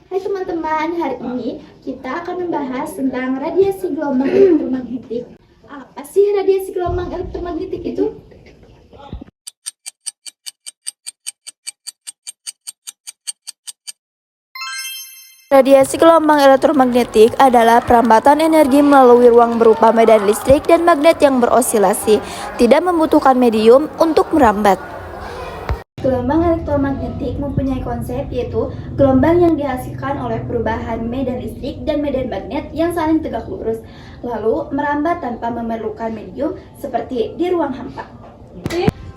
Hai teman-teman, hari ini kita akan membahas tentang radiasi gelombang elektromagnetik. Apa sih radiasi gelombang elektromagnetik itu? Radiasi gelombang elektromagnetik adalah perambatan energi melalui ruang berupa medan listrik dan magnet yang berosilasi, tidak membutuhkan medium untuk merambat. Gelombang elektromagnetik mempunyai konsep yaitu gelombang yang dihasilkan oleh perubahan medan listrik dan medan magnet yang saling tegak lurus, lalu merambat tanpa memerlukan medium seperti di ruang hampa.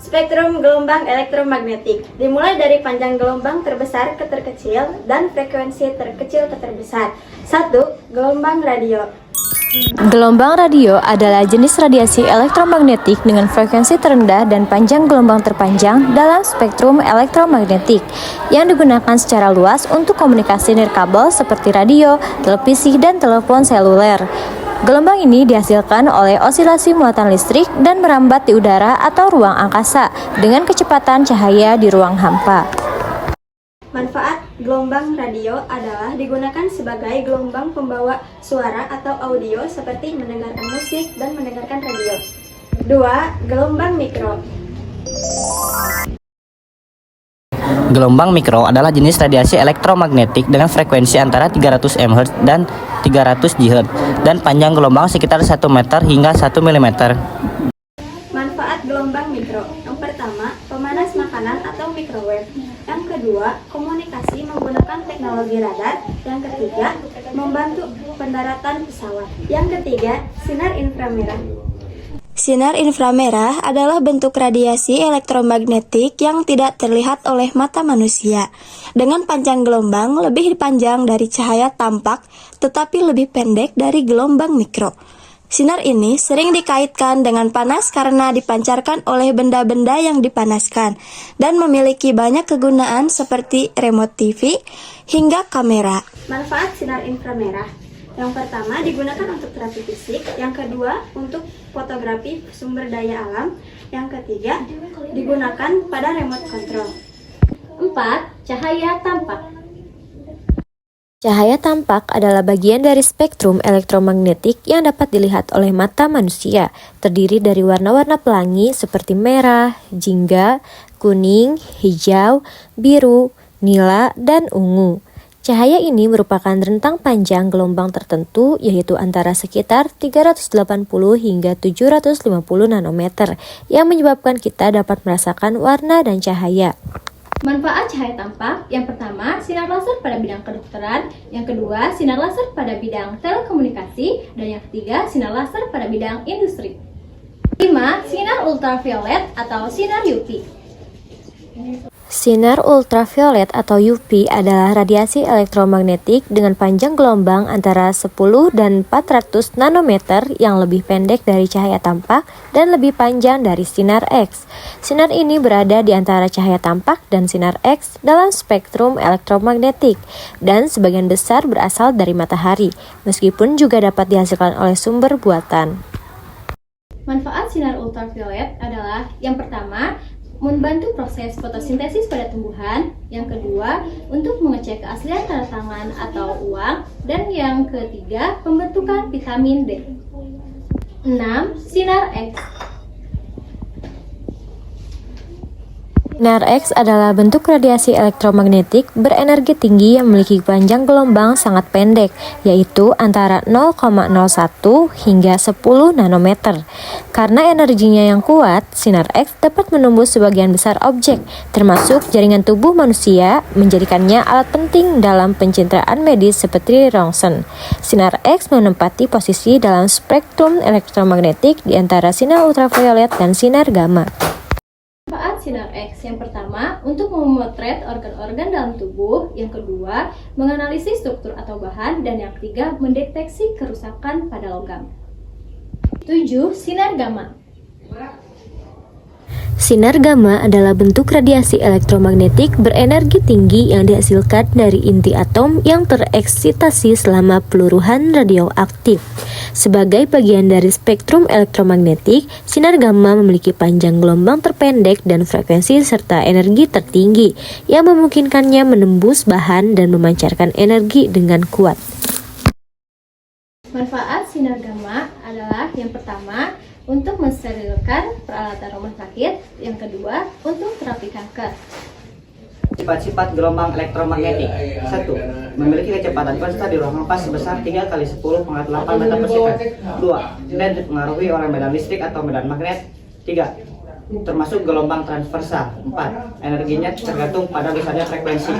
Spektrum gelombang elektromagnetik dimulai dari panjang gelombang terbesar ke terkecil dan frekuensi terkecil ke terbesar. 1. Gelombang radio. Gelombang radio adalah jenis radiasi elektromagnetik dengan frekuensi terendah dan panjang gelombang terpanjang dalam spektrum elektromagnetik yang digunakan secara luas untuk komunikasi nirkabel seperti radio, televisi, dan telepon seluler. Gelombang ini dihasilkan oleh osilasi muatan listrik dan merambat di udara atau ruang angkasa dengan kecepatan cahaya di ruang hampa. Manfaat gelombang radio adalah digunakan sebagai gelombang pembawa suara atau audio seperti mendengarkan musik dan mendengarkan radio. 2. Gelombang mikro. Gelombang mikro adalah jenis radiasi elektromagnetik dengan frekuensi antara 300 MHz dan 300 GHz dan panjang gelombang sekitar 1 meter hingga 1 mm. Manfaat gelombang mikro. Yang pertama, pemanas makanan atau microwave. Yang kedua, komunikasi menggunakan teknologi radar. Yang ketiga, membantu pendaratan pesawat. Yang ketiga, sinar inframerah. Sinar inframerah adalah bentuk radiasi elektromagnetik yang tidak terlihat oleh mata manusia, dengan panjang gelombang lebih panjang dari cahaya tampak, tetapi lebih pendek dari gelombang mikro. Sinar ini sering dikaitkan dengan panas karena dipancarkan oleh benda-benda yang dipanaskan, dan memiliki banyak kegunaan seperti remote TV hingga kamera. Manfaat sinar inframerah. Yang pertama digunakan untuk terapi fisik, yang kedua untuk fotografi sumber daya alam, yang ketiga digunakan pada remote control. 4. Cahaya tampak. Cahaya tampak adalah bagian dari spektrum elektromagnetik yang dapat dilihat oleh mata manusia, terdiri dari warna-warna pelangi seperti merah, jingga, kuning, hijau, biru, nila, dan ungu. Cahaya ini merupakan rentang panjang gelombang tertentu, yaitu antara sekitar 380 hingga 750 nanometer, yang menyebabkan kita dapat merasakan warna dan cahaya. Manfaat cahaya tampak. Yang pertama, sinar laser pada bidang kedokteran. Yang kedua, sinar laser pada bidang telekomunikasi. Dan yang ketiga, sinar laser pada bidang industri. 5. Sinar ultraviolet atau sinar UV. Sinar ultraviolet atau UV adalah radiasi elektromagnetik dengan panjang gelombang antara 10 dan 400 nanometer yang lebih pendek dari cahaya tampak dan lebih panjang dari sinar X. Sinar ini berada di antara cahaya tampak dan sinar X dalam spektrum elektromagnetik dan sebagian besar berasal dari matahari, meskipun juga dapat dihasilkan oleh sumber buatan. Manfaat sinar ultraviolet adalah yang pertama, membantu proses fotosintesis pada tumbuhan. Yang kedua, untuk mengecek keaslian tanda tangan atau uang. Dan yang ketiga, pembentukan vitamin D. 6. Sinar X. Sinar X adalah bentuk radiasi elektromagnetik berenergi tinggi yang memiliki panjang gelombang sangat pendek, yaitu antara 0,01 hingga 10 nanometer. Karena energinya yang kuat, sinar X dapat menembus sebagian besar objek, termasuk jaringan tubuh manusia, menjadikannya alat penting dalam pencitraan medis seperti rongsen. Sinar X menempati posisi dalam spektrum elektromagnetik di antara sinar ultraviolet dan sinar gamma. Manfaat sinar X. Yang pertama, untuk memotret organ-organ dalam tubuh. Yang kedua, menganalisis struktur atau bahan. Dan yang ketiga, mendeteksi kerusakan pada logam. 7. Sinar gamma. Sinar gamma adalah bentuk radiasi elektromagnetik berenergi tinggi yang dihasilkan dari inti atom yang tereksitasi selama peluruhan radioaktif. Sebagai bagian dari spektrum elektromagnetik, sinar gamma memiliki panjang gelombang terpendek dan frekuensi serta energi tertinggi yang memungkinkannya menembus bahan dan memancarkan energi dengan kuat. Manfaat sinar gamma adalah yang pertama, untuk mensterilkan peralatan rumah sakit, yang kedua, untuk terapi kanker. Sifat-sifat gelombang elektromagnetik. 1. Memiliki kecepatan konstan di ruang hampa sebesar 3 kali 10 pangkat 8 meter per second. 2. Tidak dipengaruhi oleh medan listrik atau medan magnet. 3. Termasuk gelombang transversal. 4. Energinya tergantung pada besarnya frekuensi.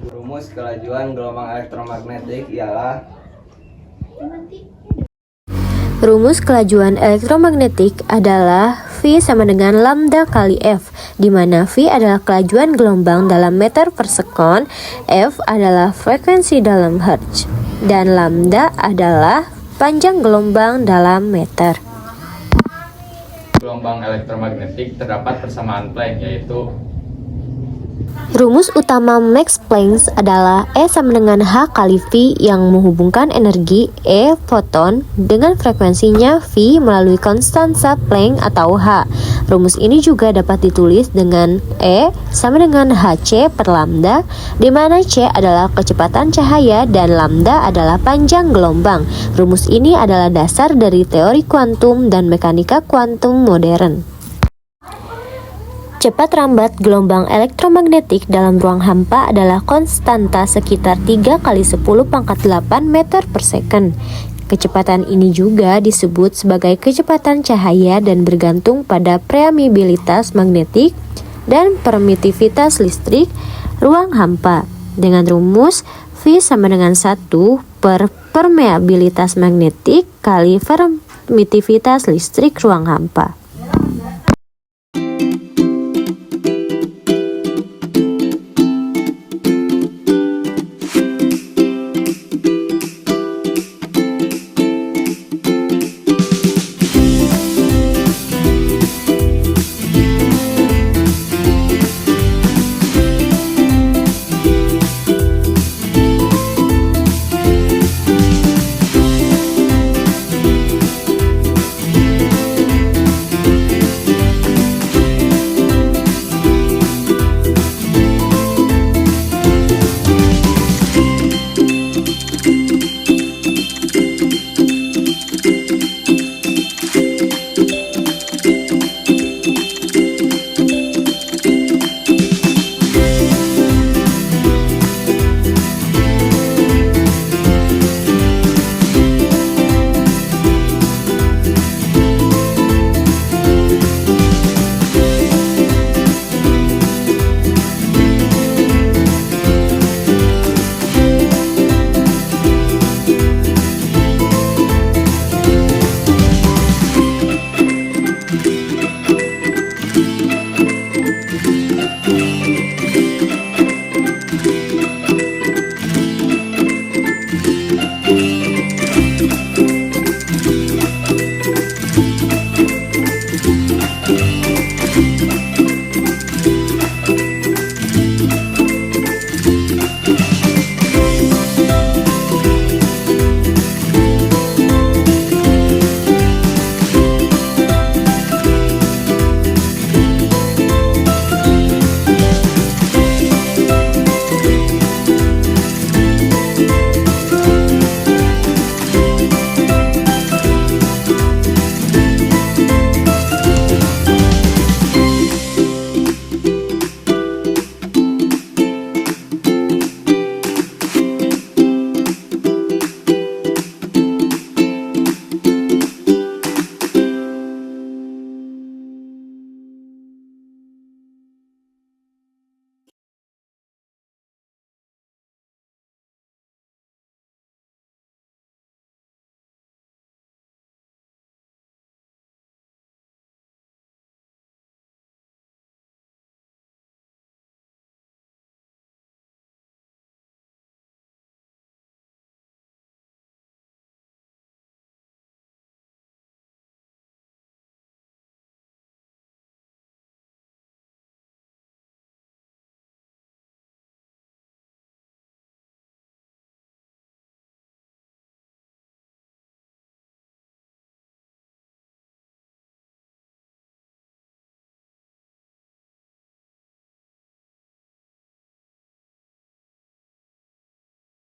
Rumus kelajuan gelombang elektromagnetik ialah Rumus kelajuan elektromagnetik adalah V sama dengan lambda kali F, di mana V adalah kelajuan gelombang dalam meter per sekon, F adalah frekuensi dalam hertz, dan lambda adalah panjang gelombang dalam meter. Gelombang elektromagnetik terdapat persamaan Planck, yaitu Rumus utama Max Planck adalah E sama dengan H kali V yang menghubungkan energi E foton dengan frekuensinya V melalui konstansa Planck atau H. Rumus ini juga dapat ditulis dengan E sama dengan Hc per lambda, di mana C adalah kecepatan cahaya dan lambda adalah panjang gelombang. Rumus ini adalah dasar dari teori kuantum dan mekanika kuantum modern. Cepat rambat gelombang elektromagnetik dalam ruang hampa adalah konstanta sekitar 3 kali 10 pangkat 8 meter per second. Kecepatan ini juga disebut sebagai kecepatan cahaya dan bergantung pada permeabilitas magnetik dan permitivitas listrik ruang hampa. Dengan rumus V sama dengan 1 per permeabilitas magnetik kali permitivitas listrik ruang hampa.